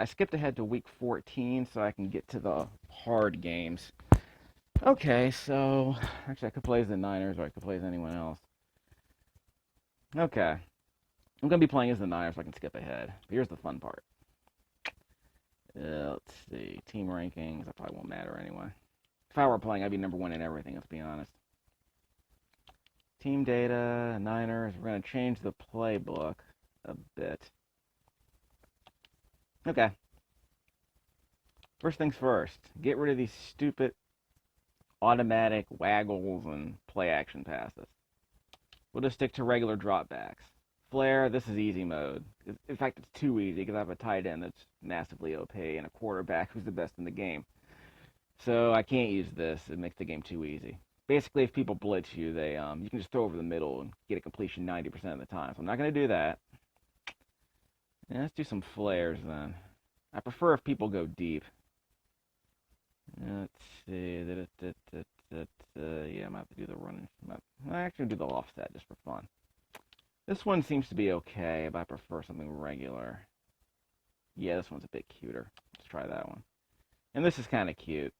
I skipped ahead to week 14 so I can get to the hard games. Okay, so actually I could play as the Niners or I could play as anyone else. Okay, I'm gonna be playing as the Niners so I can skip ahead. But here's the fun part. Let's see, team rankings. That probably won't matter anyway. If I were playing, I'd be number one in everything. Let's be honest. Team data, Niners. We're gonna change the playbook a bit. Okay. First things first. Get rid of these stupid automatic waggles and play action passes. We'll just stick to regular dropbacks. Flare, this is easy mode. In fact, it's too easy because I have a tight end that's massively OP and a quarterback who's the best in the game. So I can't use this. It makes the game too easy. Basically, if people blitz you, you can just throw over the middle and get a completion 90% of the time. So I'm not going to do that. Yeah, let's do some flares then. I prefer if people go deep. Let's see. Yeah, I'm going to have to do the running. I actually do the offset just for fun. This one seems to be okay, but I prefer something regular. Yeah, this one's a bit cuter. Let's try that one. And this is kind of cute.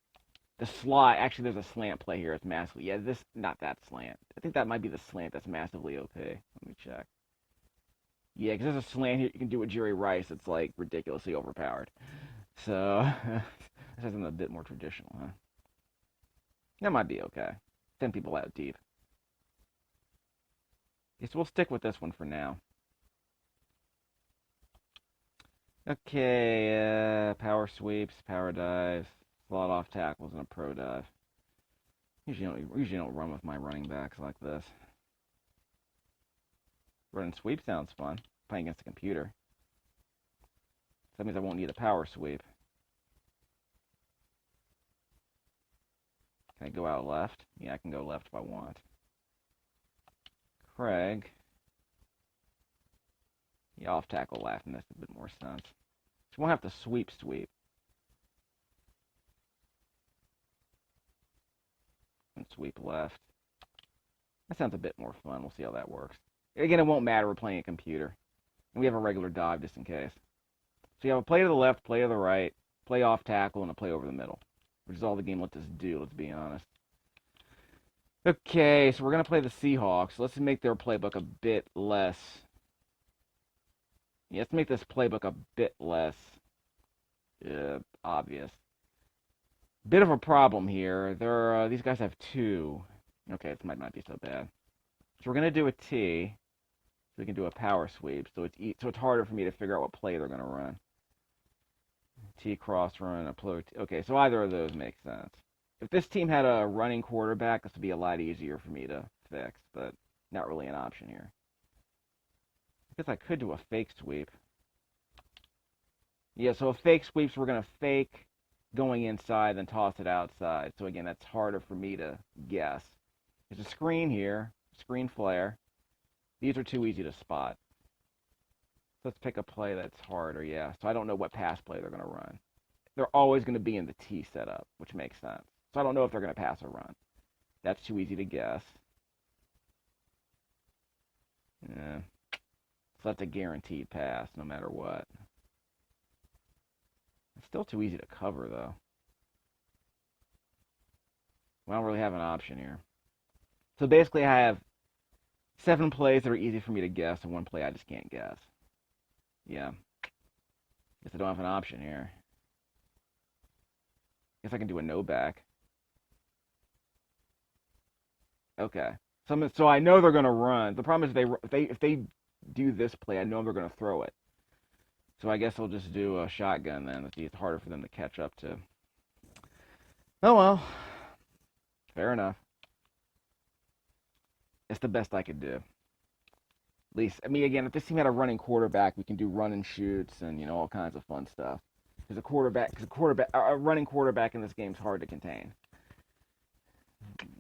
The slot, actually, there's a slant play here. It's massively, yeah, not that slant. I think that might be the slant that's massively OP. Let me check. Yeah, because there's a slant here you can do with Jerry Rice. It's like ridiculously overpowered. So, this is something a bit more traditional, huh? That might be okay. 10 people out deep. Yes, we'll stick with this one for now. Okay, power sweeps, power dives, slot off tackles, and a pro dive. Usually don't run with my running backs like this. Running sweep sounds fun. Playing against a computer. So that means I won't need a power sweep. Can I go out left? Yeah, I can go left if I want. Craig. Yeah, off tackle left, and that's a bit more sense. So we won't have to sweep. And sweep left. That sounds a bit more fun. We'll see how that works. Again, it won't matter. We're playing a computer. And we have a regular dive just in case. So you have a play to the left, play to the right, play off tackle, and a play over the middle. Which is all the game lets us do, let's be honest. Okay, so we're going to play the Seahawks. Let's make their playbook a bit less. Yeah, let's make this playbook a bit less obvious. Bit of a problem here. These guys have two. Okay, this might not be so bad. So we're going to do a T. So we can do a power sweep. So it's harder for me to figure out what play they're going to run. T cross run, a play. Okay, so either of those makes sense. If this team had a running quarterback, this would be a lot easier for me to fix, but not really an option here. I guess I could do a fake sweep. Yeah, so a fake sweep, so we're going to fake going inside, then toss it outside. So again, that's harder for me to guess. There's a screen here, screen flare. These are too easy to spot. So let's pick a play that's harder, yeah. So I don't know what pass play they're going to run. They're always going to be in the T setup, which makes sense. So I don't know if they're going to pass or run. That's too easy to guess. Yeah. So that's a guaranteed pass, no matter what. It's still too easy to cover, though. We don't really have an option here. So basically, I have 7 plays that are easy for me to guess, and 1 play I just can't guess. Yeah. Guess I don't have an option here. Guess I can do a no back. Okay. So I know they're gonna run. The problem is if they do this play, I know they're gonna throw it. So I guess I'll just do a shotgun then. It's harder for them to catch up to. Oh well. Fair enough. It's the best I could do. At least, I mean, again, if this team had a running quarterback, we can do run and shoots and all kinds of fun stuff. Because a running quarterback in this game is hard to contain.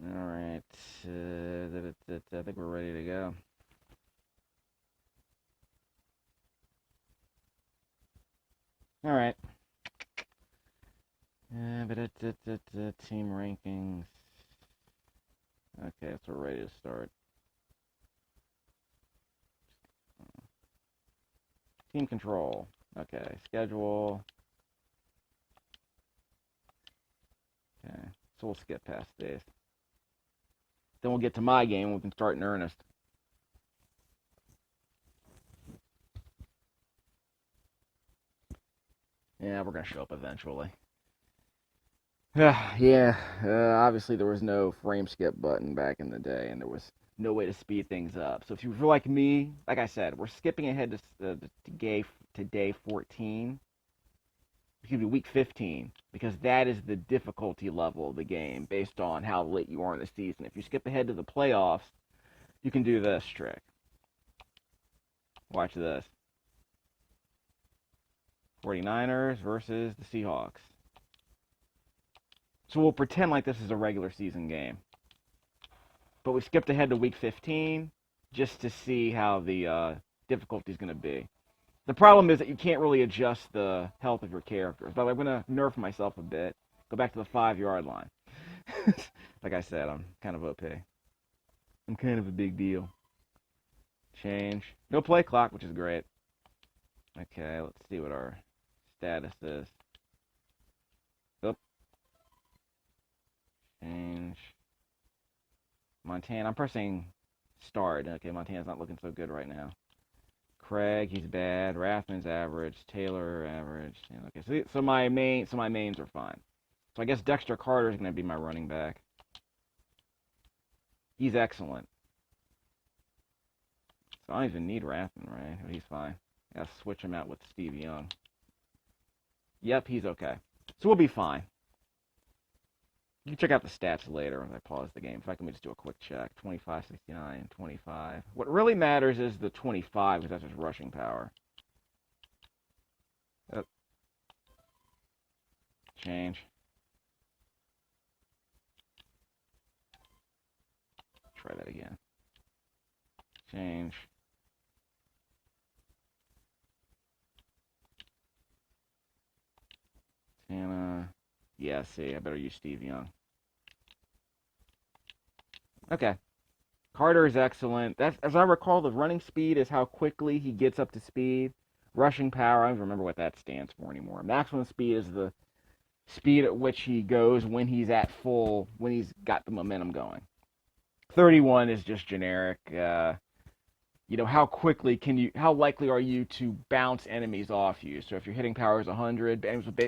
All right, I think we're ready to go. All right. Team rankings. Okay, so we're ready to start. Team control. Okay, schedule. Okay, so we'll skip past these. Then we'll get to my game and we can start in earnest. Yeah, we're going to show up eventually. Yeah, obviously there was no frame skip button back in the day, and there was no way to speed things up. So if you're like me, like I said, we're skipping ahead to day 14. Excuse me, week 15, because that is the difficulty level of the game based on how late you are in the season. If you skip ahead to the playoffs, you can do this trick. Watch this. 49ers versus the Seahawks. So we'll pretend like this is a regular season game. But we skipped ahead to week 15 just to see how the difficulty is going to be. The problem is that you can't really adjust the health of your characters. But I'm going to nerf myself a bit. Go back to the 5-yard line. Like I said, I'm kind of OP. I'm kind of a big deal. Change. No play clock, which is great. Okay, let's see what our status is. Oop. Change. Montana. I'm pressing start. Okay, Montana's not looking so good right now. Craig, he's bad. Rathman's average. Taylor, average. Okay, so my mains are fine. So I guess Dexter Carter is going to be my running back. He's excellent. So I don't even need Rathman, right? He's fine. I gotta switch him out with Steve Young. Yep, he's okay. So we'll be fine. You can check out the stats later as I pause the game. In fact, let me just do a quick check. 25, 69, 25. What really matters is the 25, because that's his rushing power. Yep. Change. Try that again. Change. Tana. Yeah, see, I better use Steve Young. Okay. Carter is excellent. That's, as I recall, the running speed is how quickly he gets up to speed. Rushing power, I don't remember what that stands for anymore. Maximum speed is the speed at which he goes when he's at full, when he's got the momentum going. 31 is just generic. How likely are you to bounce enemies off you? So if your hitting power is 100,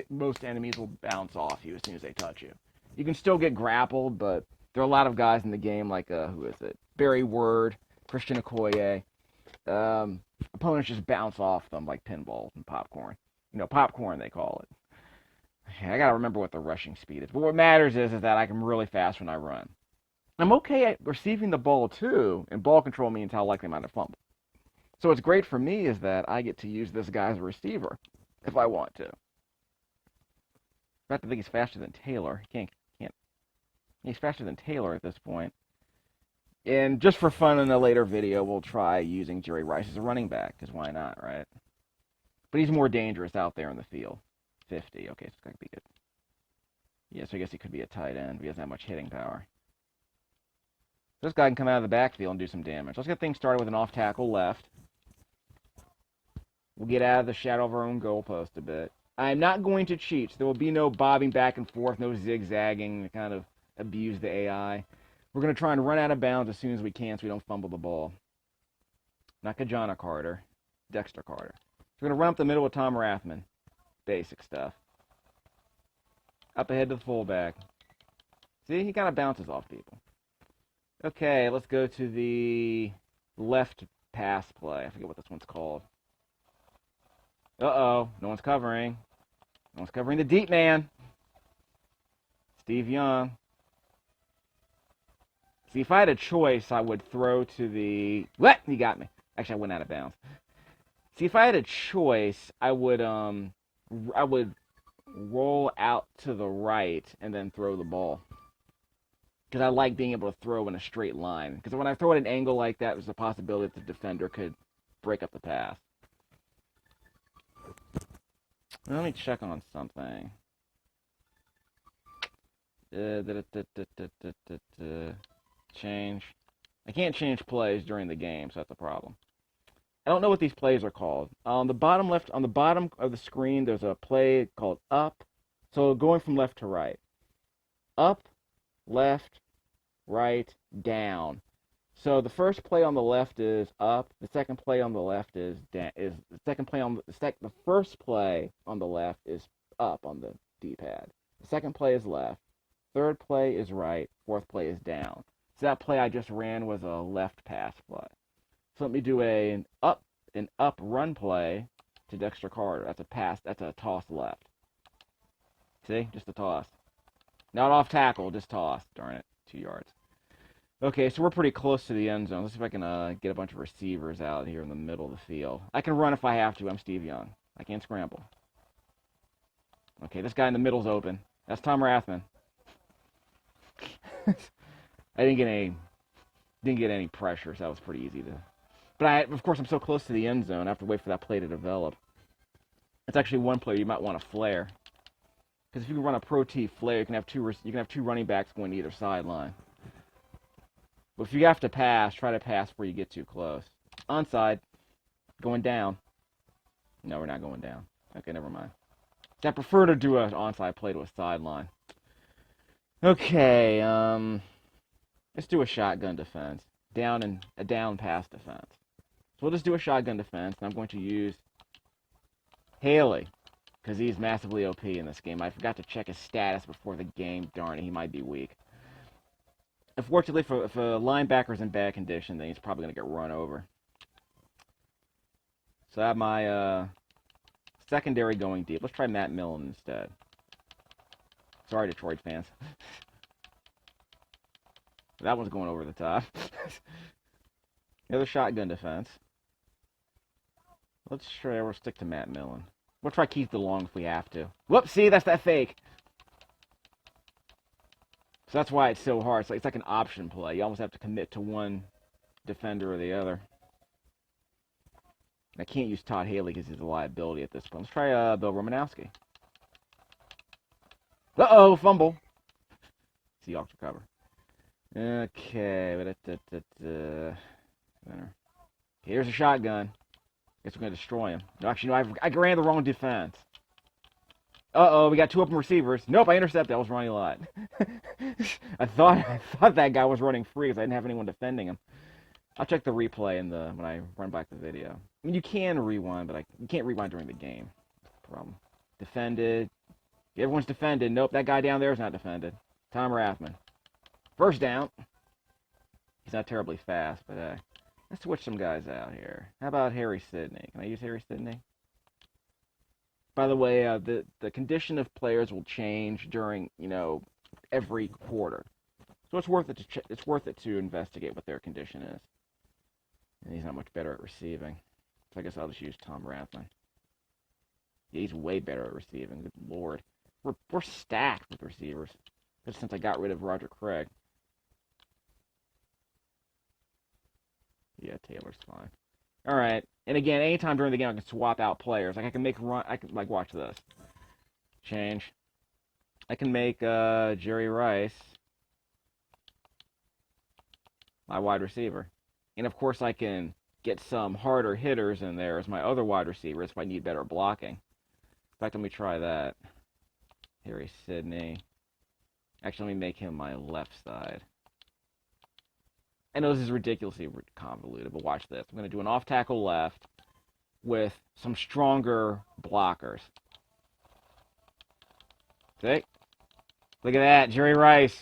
most enemies will bounce off you as soon as they touch you. You can still get grappled, but there are a lot of guys in the game like, who is it? Barry Word, Christian Okoye. Opponents just bounce off them like pinballs and popcorn. Popcorn they call it. I gotta remember what the rushing speed is. But what matters is that I can really fast when I run. I'm okay at receiving the ball too, and ball control means how likely am I to fumble. So what's great for me is that I get to use this guy as a receiver if I want to. I have to think he's faster than Taylor. He can't. He's faster than Taylor at this point. And just for fun in a later video, we'll try using Jerry Rice as a running back, because why not, right? But he's more dangerous out there in the field. 50. Okay, so it's going to be good. Yeah, so I guess he could be a tight end. He doesn't have much hitting power. This guy can come out of the backfield and do some damage. Let's get things started with an off-tackle left. We'll get out of the shadow of our own goalpost a bit. I'm not going to cheat. So there will be no bobbing back and forth, no zigzagging to kind of abuse the AI. We're going to try and run out of bounds as soon as we can so we don't fumble the ball. Not Kajana Carter. Dexter Carter. So we're going to run up the middle with Tom Rathman. Basic stuff. Up ahead to the fullback. See, he kind of bounces off people. Okay, let's go to the left pass play. I forget what this one's called. Uh-oh, no one's covering. No one's covering the deep man. Steve Young. See, if I had a choice, I would throw to the... What? He got me. Actually, I went out of bounds. See, if I had a choice, I would roll out to the right and then throw the ball. Because I like being able to throw in a straight line. Because when I throw at an angle like that, there's a possibility that the defender could break up the pass. Let me check on something. Change. I can't change plays during the game, so that's a problem. I don't know what these plays are called. On the bottom left, on the bottom of the screen, there's a play called up. So going from left to right. Up, left, right, down. So the first play on the left is up. The second play on the left is down. Is the second play on the first play on the left is up on the D-pad. The second play is left. Third play is right. Fourth play is down. So that play I just ran was a left pass play. So let me do an up run play to Dexter Carter. That's a pass. That's a toss left. See, just a toss. Not off tackle, just toss. Darn it, 2 yards. Okay, so we're pretty close to the end zone. Let's see if I can get a bunch of receivers out here in the middle of the field. I can run if I have to. I'm Steve Young. I can't scramble. Okay, this guy in the middle's open. That's Tom Rathman. I didn't get any pressure, so that was pretty easy to. But of course, I'm so close to the end zone. I have to wait for that play to develop. It's actually one player you might want to flare, because if you can run a pro T flare, you can have two running backs going to either sideline. But if you have to pass, try to pass before you get too close. Onside, going down. No, we're not going down. Okay, never mind. I prefer to do an onside play to a sideline. Okay, let's do a shotgun defense. A down pass defense. So we'll just do a shotgun defense, and I'm going to use Haley, because he's massively OP in this game. I forgot to check his status before the game. Darn it, he might be weak. Unfortunately, if a linebacker's in bad condition, then he's probably going to get run over. So I have my secondary going deep. Let's try Matt Millen instead. Sorry, Detroit fans. That one's going over the top. Another shotgun defense. We'll stick to Matt Millen. We'll try Keith DeLong if we have to. Whoops, see, that's that fake. So that's why it's so hard. It's like an option play. You almost have to commit to one defender or the other. I can't use Todd Haley because he's a liability at this point. Let's try Bill Romanowski. Uh-oh, fumble. Seahawks recover. Okay. Here's a shotgun. Guess we're going to destroy him. No, actually, no, I ran the wrong defense. Uh-oh, we got two open receivers. Nope, I intercepted. That was Ronnie Lott. I thought that guy was running free because I didn't have anyone defending him. I'll check the replay when I run back the video. I mean, you can rewind, but you can't rewind during the game. That's the problem. Defended. Everyone's defended. Nope, that guy down there is not defended. Tom Rathman. First down. He's not terribly fast, but let's switch some guys out here. How about Harry Sidney? Can I use Harry Sidney? By the way, the condition of players will change during, every quarter. So it's worth it to investigate what their condition is. And he's not much better at receiving. So I guess I'll just use Tom Rathman. Yeah, he's way better at receiving. Good lord. We're stacked with receivers. Just since I got rid of Roger Craig. Yeah, Taylor's fine. Alright. And again, anytime during the game I can swap out players. Like I can watch this. Change. I can make Jerry Rice my wide receiver. And of course I can get some harder hitters in there as my other wide receivers if I need better blocking. In fact, let me try that. Harry Sidney. Actually, let me make him my left side. I know this is ridiculously convoluted, but watch this. I'm going to do an off-tackle left with some stronger blockers. See? Look at that, Jerry Rice.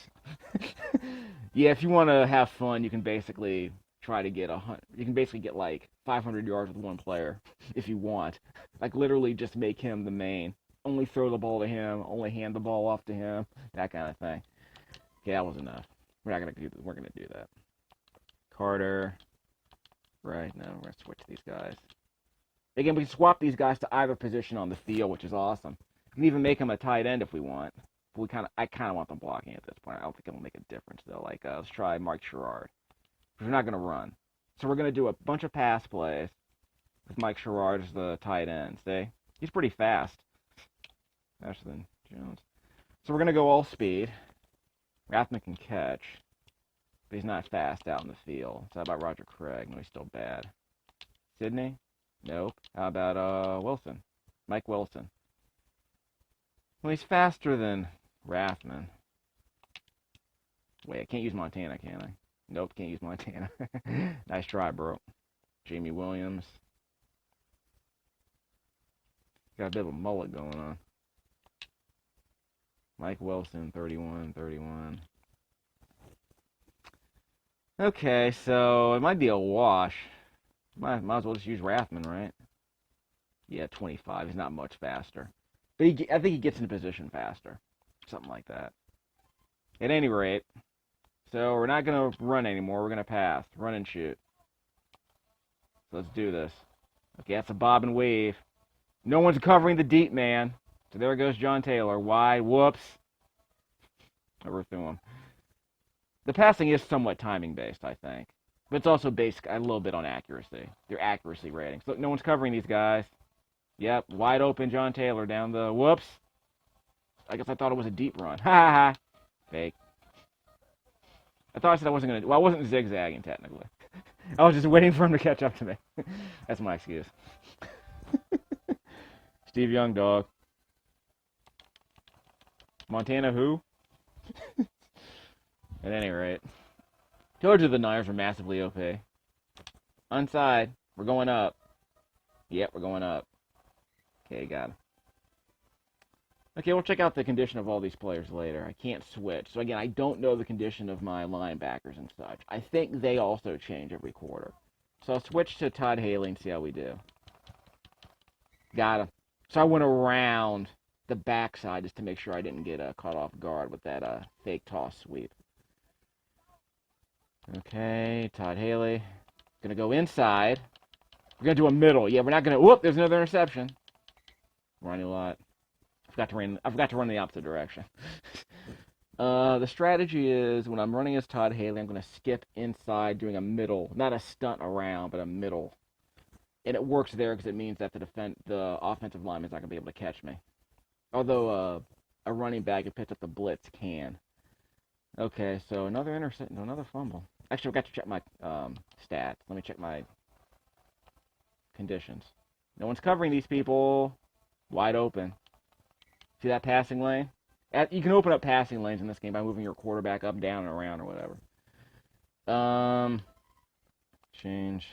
Yeah, if you want to have fun, you can basically try to get like 500 yards with one player if you want. Like literally just make him the main. Only throw the ball to him, only hand the ball off to him, that kind of thing. Okay, that was enough. We're gonna do that. Carter. Right, no, we're gonna switch these guys. Again, we can swap these guys to either position on the field, which is awesome. We can even make him a tight end if we want. But I kind of want them blocking at this point. I don't think it'll make a difference though. Like, let's try Mike Sherrard. Because we're not gonna run, so we're gonna do a bunch of pass plays with Mike Sherrard as the tight end. See, he's pretty fast. Faster than Jones. So we're gonna go all speed. Rathman can catch, but he's not fast out in the field. So how about Roger Craig? No, he's still bad. Sidney? Nope. How about Wilson? Mike Wilson. Well, he's faster than Rathman. Wait, I can't use Montana, can I? Nope, can't use Montana. Nice try, bro. Jamie Williams. Got a bit of a mullet going on. Mike Wilson, 31, 31. Okay, so it might be a wash. Might as well just use Rathman, right? Yeah, 25. He's not much faster. But I think he gets into position faster. Something like that. At any rate, so we're not going to run anymore. We're going to pass. Run and shoot. So let's do this. Okay, that's a bob and weave. No one's covering the deep man. So there goes John Taylor. Wide. Whoops. Overthrew him. The passing is somewhat timing-based, I think. But it's also based a little bit on accuracy. Their accuracy ratings. Look, no one's covering these guys. Yep, wide open John Taylor down the... Whoops. I guess I thought it was a deep run. Ha ha ha. Fake. I thought I said I wasn't going to... Well, I wasn't zigzagging, technically. I was just waiting for him to catch up to me. That's my excuse. Steve Young, dog. Montana who? At any rate. Told you the Niners are massively OP. Onside. We're going up. Yep, we're going up. Okay, got him. Okay, we'll check out the condition of all these players later. I can't switch. So again, I don't know the condition of my linebackers and such. I think they also change every quarter. So I'll switch to Todd Haley and see how we do. Got him. So I went around the backside just to make sure I didn't get caught off guard with that fake toss sweep. Okay, Todd Haley. Gonna go inside. We're gonna do a middle. Yeah, we're not gonna... Whoop, there's another interception. Ronnie Lott. I forgot to run the opposite direction. The strategy is when I'm running as Todd Haley, I'm going to skip inside, doing a middle, not a stunt around, but a middle. And it works there because it means that the offensive lineman's not going to be able to catch me. Although a running back who picks up the blitz can. Okay, so another interception, another fumble. Actually, I forgot to check my stats. Let me check my conditions. No one's covering these people. Wide open. See that passing lane? You can open up passing lanes in this game by moving your quarterback up, down, and around, or whatever. Change.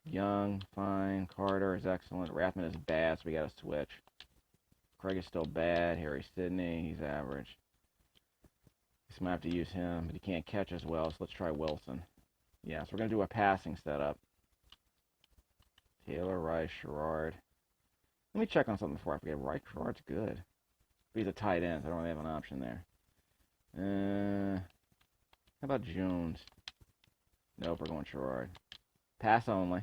Young, fine. Carter is excellent. Rathman is bad, so we got to switch. Craig is still bad. Harry Sidney, he's average. Just might have to use him, but he can't catch as well, so let's try Wilson. Yeah, so we're going to do a passing setup. Taylor, Rice, Sherrard. Let me check on something before I forget. Right, Sherrard's good. He's a tight end, so I don't really have an option there. How about Jones? Nope, we're going Sherrard. Pass only.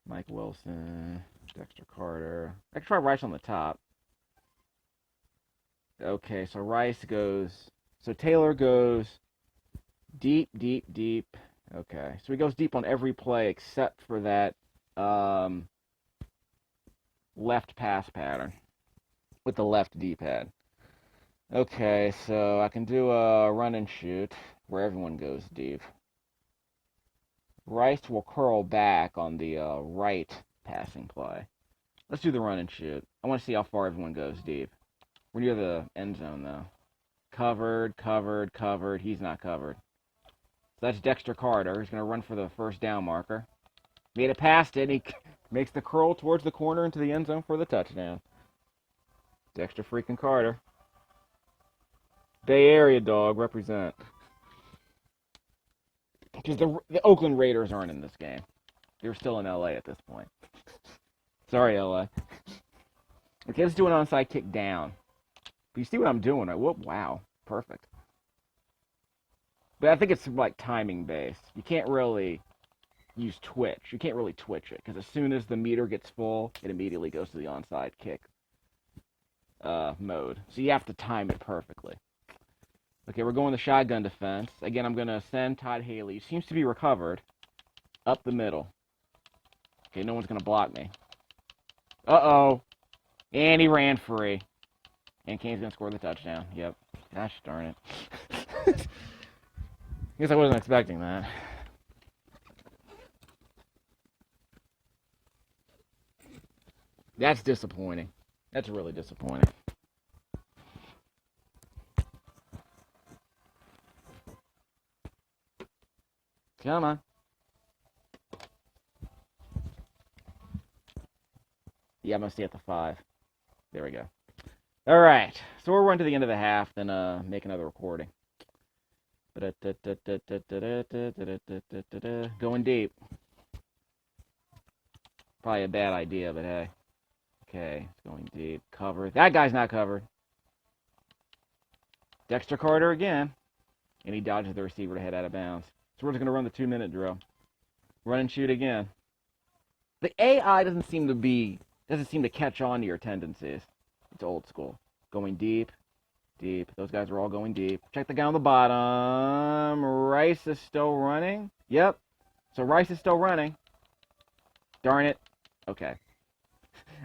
Mike Wilson, Dexter Carter. I can try Rice on the top. Okay, so Rice goes... So Taylor goes deep, deep, deep. Okay, so he goes deep on every play except for that... left pass pattern with the left D-pad. Okay, so I can do a run and shoot where everyone goes deep. Rice will curl back on the right passing play. Let's do the run and shoot. I want to see how far everyone goes deep. We're near the end zone, though. Covered, covered, covered. He's not covered. So that's Dexter Carter. He's going to run for the first down marker. Made it past it. He makes the curl towards the corner into the end zone for the touchdown. Dexter freaking Carter. Bay Area dog, represent. Because the Oakland Raiders aren't in this game. They're still in LA at this point. Sorry, LA. Okay, let's do an onside kick down. But you see what I'm doing, right? Whoop, wow. Perfect. But I think it's like timing based. You can't really use twitch. You can't really twitch it, because as soon as the meter gets full, it immediately goes to the onside kick mode. So you have to time it perfectly. Okay, we're going the shotgun defense. Again, I'm going to send Todd Haley, who seems to be recovered, up the middle. Okay, no one's going to block me. Uh-oh. And he ran free. And Kane's going to score the touchdown. Yep. Gosh darn it. Guess I wasn't expecting that. That's disappointing. That's really disappointing. Come on. Yeah, I'm going to stay at the 5. There we go. All right. So we'll run to the end of the half, then make another recording. Going deep. Probably a bad idea, but hey. Okay, it's going deep. Cover. That guy's not covered. Dexter Carter again. And he dodges the receiver to head out of bounds. So we're just going to run the 2-minute drill. Run and shoot again. The AI doesn't seem to catch on to your tendencies. It's old school. Going deep. Deep. Those guys are all going deep. Check the guy on the bottom. Rice is still running. Yep. So Rice is still running. Darn it. Okay.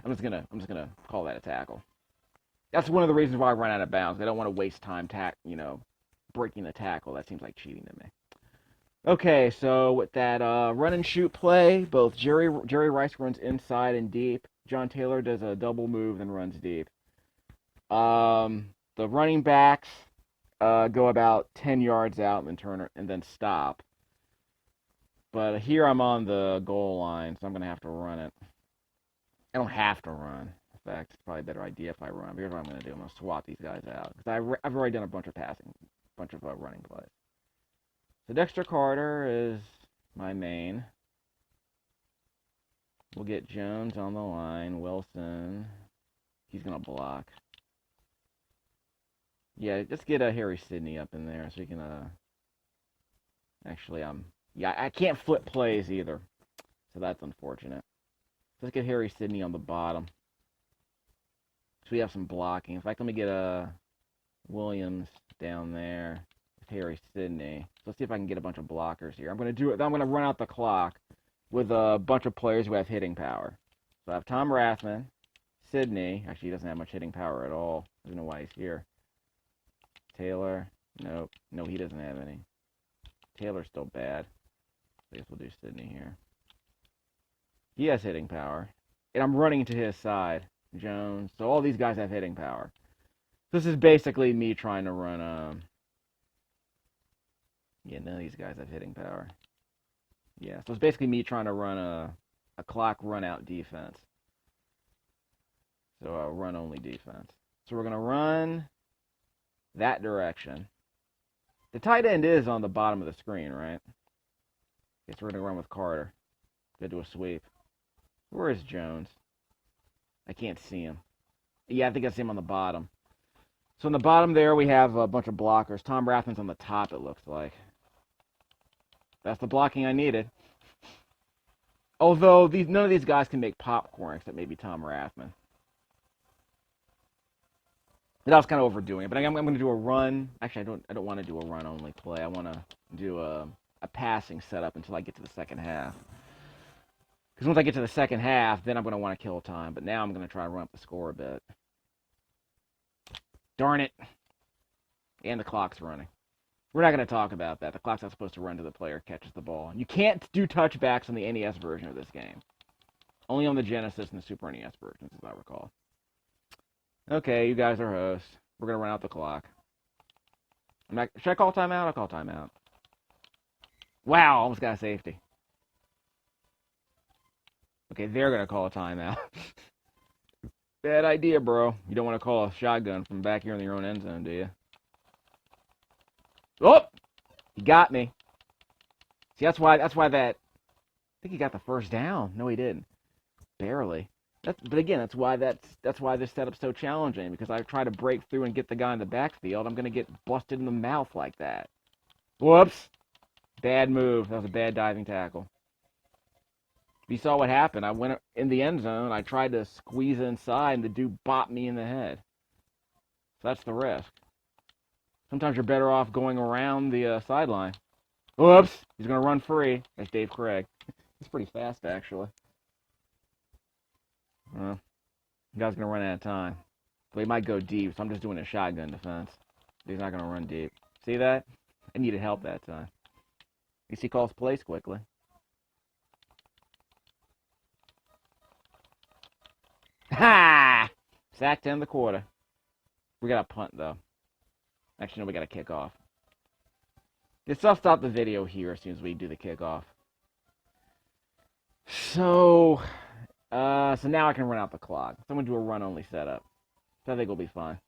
I'm just gonna call that a tackle. That's one of the reasons why I run out of bounds. I don't want to waste time breaking the tackle. That seems like cheating to me. Okay, so with that run and shoot play, both Jerry Rice runs inside and deep. John Taylor does a double move and runs deep. The running backs go about 10 yards out and then turn and then stop. But here I'm on the goal line, so I'm gonna have to run it. I don't have to run. In fact, it's probably a better idea if I run. But here's what I'm going to do. I'm going to swap these guys out. Because I've already done a bunch of running plays. So Dexter Carter is my main. We'll get Jones on the line. Wilson. He's going to block. Yeah, just get Harry Sidney up in there so he can... Actually, yeah, I can't flip plays either. So that's unfortunate. Let's get Harry Sidney on the bottom. So we have some blocking. In fact, let me get Williams down there with Harry Sidney. So let's see if I can get a bunch of blockers here. I'm going to run out the clock with a bunch of players who have hitting power. So I have Tom Rathman, Sidney. Actually, he doesn't have much hitting power at all. I don't know why he's here. Taylor. Nope. No, he doesn't have any. Taylor's still bad. I guess we'll do Sidney here. He has hitting power. And I'm running to his side. Jones. So all these guys have hitting power. This is basically me trying to run, yeah, none of these guys have hitting power. Yeah, so it's basically me trying to run a clock run-out defense. So a run-only defense. So we're going to run that direction. The tight end is on the bottom of the screen, right? Guess we're going to run with Carter. Go do a sweep. Where is Jones? I can't see him. Yeah, I think I see him on the bottom. So on the bottom there, we have a bunch of blockers. Tom Rathman's on the top, it looks like. That's the blocking I needed. Although none of these guys can make popcorn except maybe Tom Rathman. That was kind of overdoing it, but I'm going to do a run. Actually, I don't want to do a run-only play. I want to do a passing setup until I get to the second half. Because once I get to the second half, then I'm going to want to kill time. But now I'm going to try to run up the score a bit. Darn it. And the clock's running. We're not going to talk about that. The clock's not supposed to run to the player catches the ball. You can't do touchbacks on the NES version of this game. Only on the Genesis and the Super NES versions, as I recall. Okay, you guys are hosts. We're going to run out the clock. Should I call timeout? I'll call timeout. Wow, almost got a safety. Okay, they're going to call a timeout. Bad idea, bro. You don't want to call a shotgun from back here in your own end zone, do you? Oh! He got me. See, that's why that... I think he got the first down. No, he didn't. Barely. But again, that's why this setup's so challenging, because I try to break through and get the guy in the backfield. I'm going to get busted in the mouth like that. Whoops! Bad move. That was a bad diving tackle. You saw what happened. I went in the end zone. I tried to squeeze inside, and the dude bopped me in the head. So that's the risk. Sometimes you're better off going around the sideline. Whoops! He's going to run free. That's Dave Craig. He's pretty fast, actually. The guy's going to run out of time. So he might go deep, so I'm just doing a shotgun defense. He's not going to run deep. See that? I needed help that time. At least he calls plays quickly. Ha! Sack to end the quarter. We got a punt, though. Actually, no, we got a kickoff. Guess I'll stop the video here as soon as we do the kickoff. So now I can run out the clock. So I'm going to do a run-only setup. So I think we'll be fine.